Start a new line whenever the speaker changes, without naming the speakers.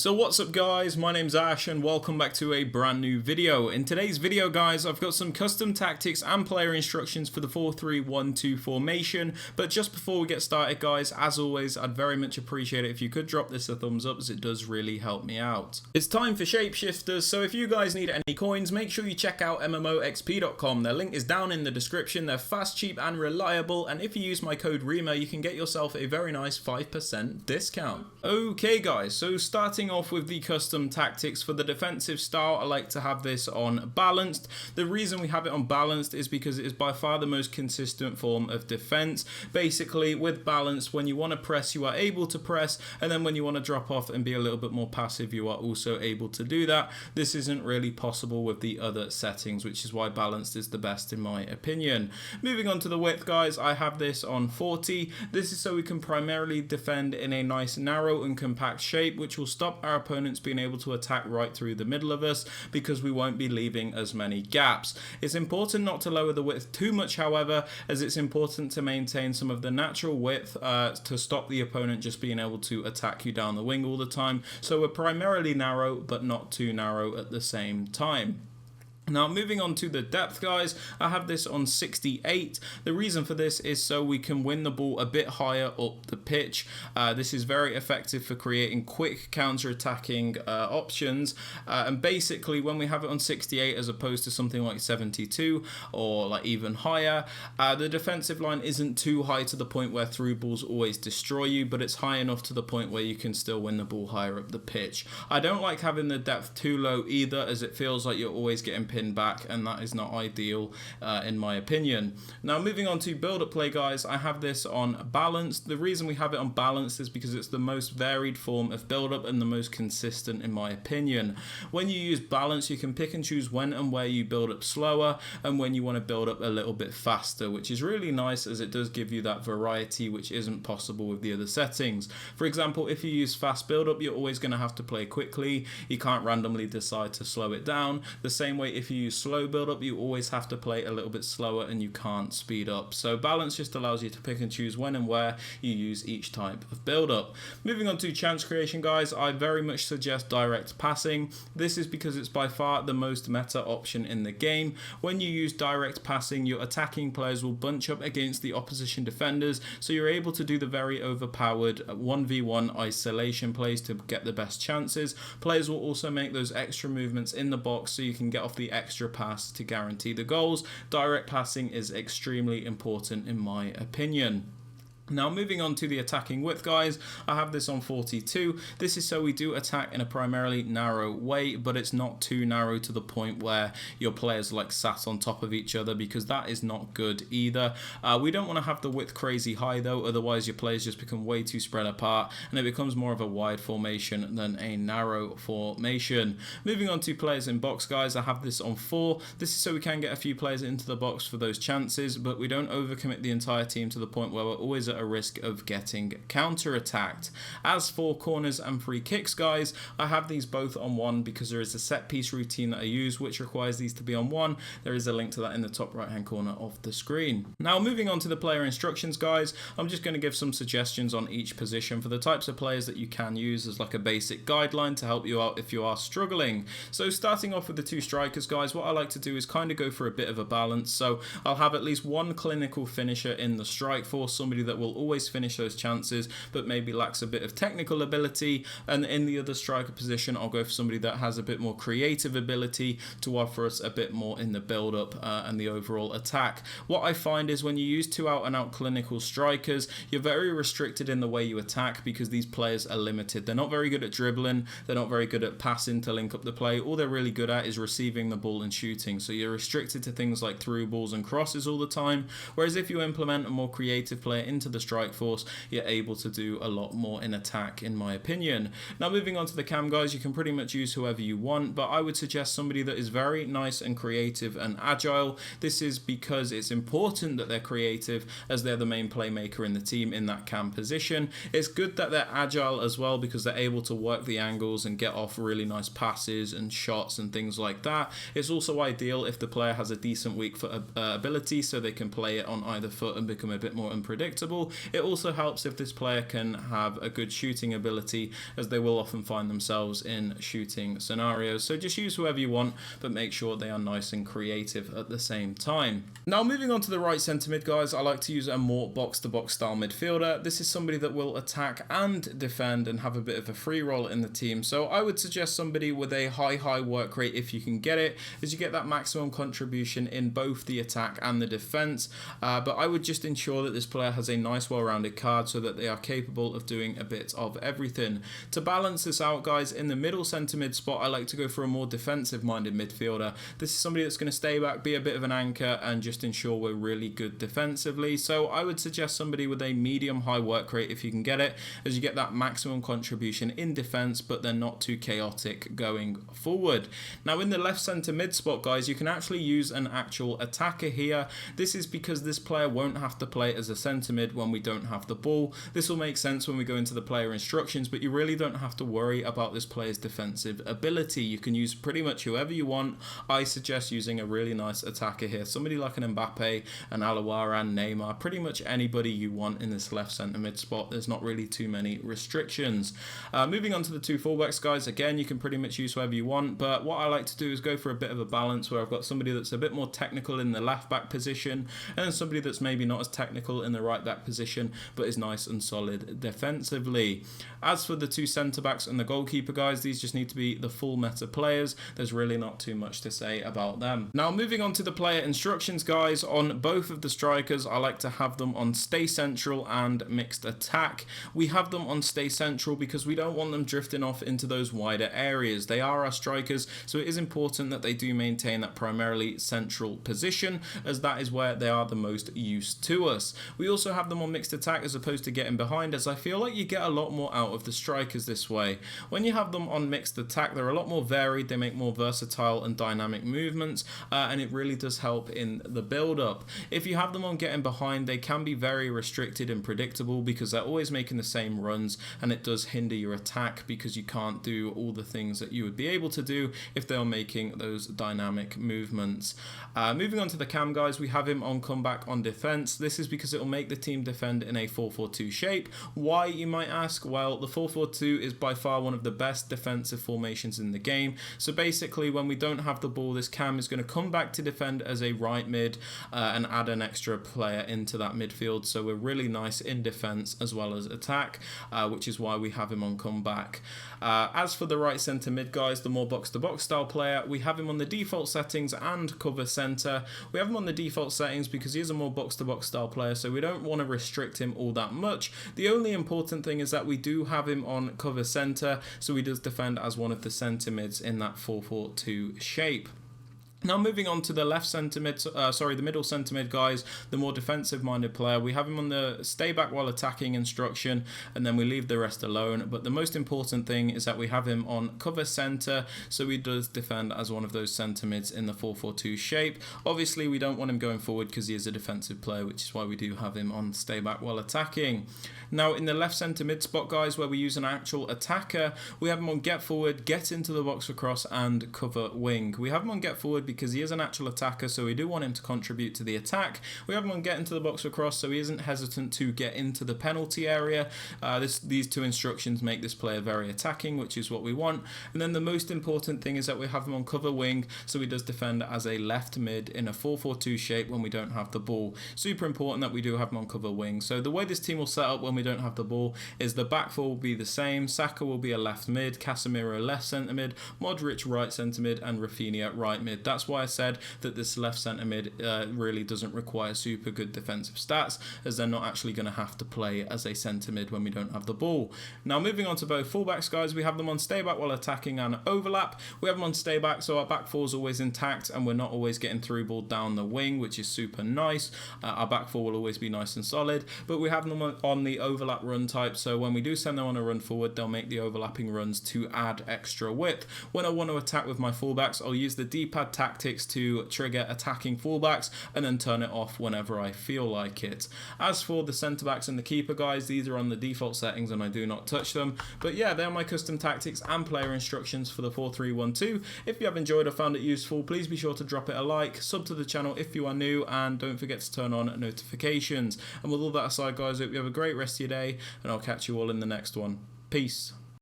So what's up guys, my name's Ash and welcome back to a brand new video. In today's video guys, I've got some custom tactics and player instructions for the 4-3-1-2 formation, but just before we get started guys, as always, I'd very much appreciate it if you could drop this a thumbs up as it does really help me out. It's time for shapeshifters, so if you guys need any coins, make sure you check out MMOXP.com. Their link is down in the description. They're fast, cheap and reliable, and if you use my code Rema, you can get yourself a very nice 5% discount. Okay guys, so starting off with the custom tactics for the defensive style, I like to have this on balanced. The reason we have it on balanced is because it is by far the most consistent form of defense. Basically, with balance, when you want to press, you are able to press, and then when you want to drop off and be a little bit more passive, you are also able to do that. This isn't really possible with the other settings, which is why balanced is the best in my opinion. Moving on to the width guys, I have this on 40. This is so we can primarily defend in a nice narrow and compact shape, which will stop our opponents being able to attack right through the middle of us because we won't be leaving as many gaps. It's important not to lower the width too much, however, as it's important to maintain some of the natural width to stop the opponent just being able to attack you down the wing all the time. So we're primarily narrow but not too narrow at the same time. Now moving on to the depth guys, I have this on 68. The reason for this is so we can win the ball a bit higher up the pitch. This is very effective for creating quick counter-attacking options, and basically when we have it on 68 as opposed to something like 72 or like even higher, the defensive line isn't too high to the point where through balls always destroy you, but it's high enough to the point where you can still win the ball higher up the pitch. I don't like having the depth too low either, as it feels like you're always getting pinned back, and that is not ideal in my opinion. Now moving on to build up play guys, I have this on balanced. The reason we have it on balanced is because it's the most varied form of build up and the most consistent in my opinion. When you use balance, you can pick and choose when and where you build up slower and when you want to build up a little bit faster, which is really nice as it does give you that variety which isn't possible with the other settings. For example, if you use fast build up, you're always going to have to play quickly. You can't randomly decide to slow it down. The same way if you use slow build up, you always have to play a little bit slower and you can't speed up. So balance just allows you to pick and choose when and where you use each type of build up. Moving on to chance creation guys, I very much suggest direct passing. This is because it's by far the most meta option in the game. When you use direct passing, your attacking players will bunch up against the opposition defenders, so you're able to do the very overpowered 1v1 isolation plays to get the best chances. Players will also make those extra movements in the box so you can get off the extra pass to guarantee the goals. Direct passing is extremely important in my opinion. Now moving on to the attacking width guys, I have this on 42. This is so we do attack in a primarily narrow way, but it's not too narrow to the point where your players like sat on top of each other, because that is not good either. We don't want to have the width crazy high though, otherwise your players just become way too spread apart and it becomes more of a wide formation than a narrow formation. Moving on to players in box guys, I have this on 4. This is so we can get a few players into the box for those chances, but we don't overcommit the entire team to the point where we're always at a risk of getting counter-attacked. As for corners and free kicks guys, I have these both on 1 because there is a set piece routine that I use which requires these to be on 1. There is a link to that in the top right hand corner of the screen. Now moving on to the player instructions guys, I'm just going to give some suggestions on each position for the types of players that you can use as like a basic guideline to help you out if you are struggling. So starting off with the 2 strikers guys, what I like to do is kind of go for a bit of a balance. So I'll have at least one clinical finisher in the strike force, somebody that will always finish those chances but maybe lacks a bit of technical ability, and in the other striker position I'll go for somebody that has a bit more creative ability to offer us a bit more in the build up and the overall attack. What I find is when you use 2 out and out clinical strikers, you're very restricted in the way you attack because these players are limited. They're not very good at dribbling, they're not very good at passing to link up the play. All they're really good at is receiving the ball and shooting, so you're restricted to things like through balls and crosses all the time, whereas if you implement a more creative player into the strike force, you're able to do a lot more in attack in my opinion. Now moving on to the cam guys, you can pretty much use whoever you want, but I would suggest somebody that is very nice and creative and agile. This is because it's important that they're creative as they're the main playmaker in the team in that cam position. It's good that they're agile as well because they're able to work the angles and get off really nice passes and shots and things like that. It's also ideal if the player has a decent weak foot ability so they can play it on either foot and become a bit more unpredictable. useful. It also helps if this player can have a good shooting ability, as they will often find themselves in shooting scenarios. So just use whoever you want, but make sure they are nice and creative at the same time. Now moving on to the right centre mid, guys, I like to use a more box-to-box style midfielder. This is somebody that will attack and defend and have a bit of a free roll in the team. So I would suggest somebody with a high work rate if you can get it, as you get that maximum contribution in both the attack and the defence. But I would just ensure that this player has a nice well-rounded card so that they are capable of doing a bit of everything. To balance this out, guys, in the middle centre mid spot, I like to go for a more defensive minded midfielder. This is somebody that's going to stay back, be a bit of an anchor, and just ensure we're really good defensively. So I would suggest somebody with a medium high work rate if you can get it, as you get that maximum contribution in defence, but they're not too chaotic going forward. Now in the left centre mid spot, guys, you can actually use an actual attacker here. This is because this player won't have to play as a centre mid when we don't have the ball. This will make sense when we go into the player instructions, but you really don't have to worry about this player's defensive ability. You can use pretty much whoever you want. I suggest using a really nice attacker here, somebody like an Mbappe, an Alawaran, Neymar, pretty much anybody you want in this left centre mid spot. There's not really too many restrictions. Moving on to the two fullbacks, guys, again, you can pretty much use whoever you want, but what I like to do is go for a bit of a balance where I've got somebody that's a bit more technical in the left back position, and then somebody that's maybe not as technical in the right back position, but is nice and solid defensively. As for the two centre backs and the goalkeeper, guys, these just need to be the full meta players. There's really not too much to say about them. Now moving on to the player instructions, guys, on both of the strikers, I like to have them on stay central and mixed attack. We have them on stay central because we don't want them drifting off into those wider areas. They are our strikers, so it is important that they do maintain that primarily central position, as that is where they are the most used to us. We also have them on mixed attack as opposed to getting behind, as I feel like you get a lot more out of the strikers this way. When you have them on mixed attack, they're a lot more varied, they make more versatile and dynamic movements, and it really does help in the build-up. If you have them on getting behind, they can be very restricted and predictable because they're always making the same runs, and it does hinder your attack because you can't do all the things that you would be able to do if they are making those dynamic movements. Moving on to the cam, guys, we have him on comeback on defense. This is because it will make the team defend in a 4-4-2 shape. Why, you might ask? Well, the 4-4-2 is by far one of the best defensive formations in the game. So basically, when we don't have the ball, this cam is going to come back to defend as a right mid and add an extra player into that midfield. So we're really nice in defense as well as attack, which is why we have him on comeback. As for the right centre mid, guys, the more box-to-box style player, we have him on the default settings and cover centre. We have him on the default settings because he is a more box-to-box style player, so we don't want to restrict him all that much. The only important thing is that we do have him on cover centre, so he does defend as one of the centre mids in that 4-4-2 shape. Now moving on to the left centre mid, the middle centre mid, guys, the more defensive minded player. We have him on the stay back while attacking instruction, and then we leave the rest alone. But the most important thing is that we have him on cover centre, so he does defend as one of those centre mids in the 4-4-2 shape. Obviously we don't want him going forward because he is a defensive player, which is why we do have him on stay back while attacking. Now in the left centre mid spot, guys, where we use an actual attacker, we have him on get forward, get into the box for cross, and cover wing. We have him on get forward because he is an actual attacker, so we do want him to contribute to the attack. We have him on get into the box for cross, so he isn't hesitant to get into the penalty area. These two instructions make this player very attacking, which is what we want. And then the most important thing is that we have him on cover wing, so he does defend as a left mid in a 4-4-2 shape when we don't have the ball. Super important that we do have him on cover wing. So the way this team will set up when we don't have the ball is the back four will be the same. Saka will be a left mid, Casemiro left centre mid, Modric right centre mid, and Rafinha right mid. That's why I said that this left centre mid really doesn't require super good defensive stats, as they're not actually going to have to play as a centre mid when we don't have the ball. Now moving on to both fullbacks, guys, we have them on stay back while attacking and overlap. We have them on stay back, so our back four is always intact and we're not always getting through ball down the wing, which is super nice. Our back four will always be nice and solid, but we have them on the overlap run type, so when we do send them on a run forward, they'll make the overlapping runs to add extra width. When I want to attack with my fullbacks, I'll use the D-pad tactics to trigger attacking fullbacks and then turn it off whenever I feel like it. As for the centre backs and the keeper guys, these are on the default settings and I do not touch them. But yeah, they're my custom tactics and player instructions for the 4-3-1-2. If you have enjoyed or found it useful, please be sure to drop it a like, sub to the channel if you are new, and don't forget to turn on notifications. And with all that aside guys, I hope you have a great rest of your day, and I'll catch you all in the next one. Peace.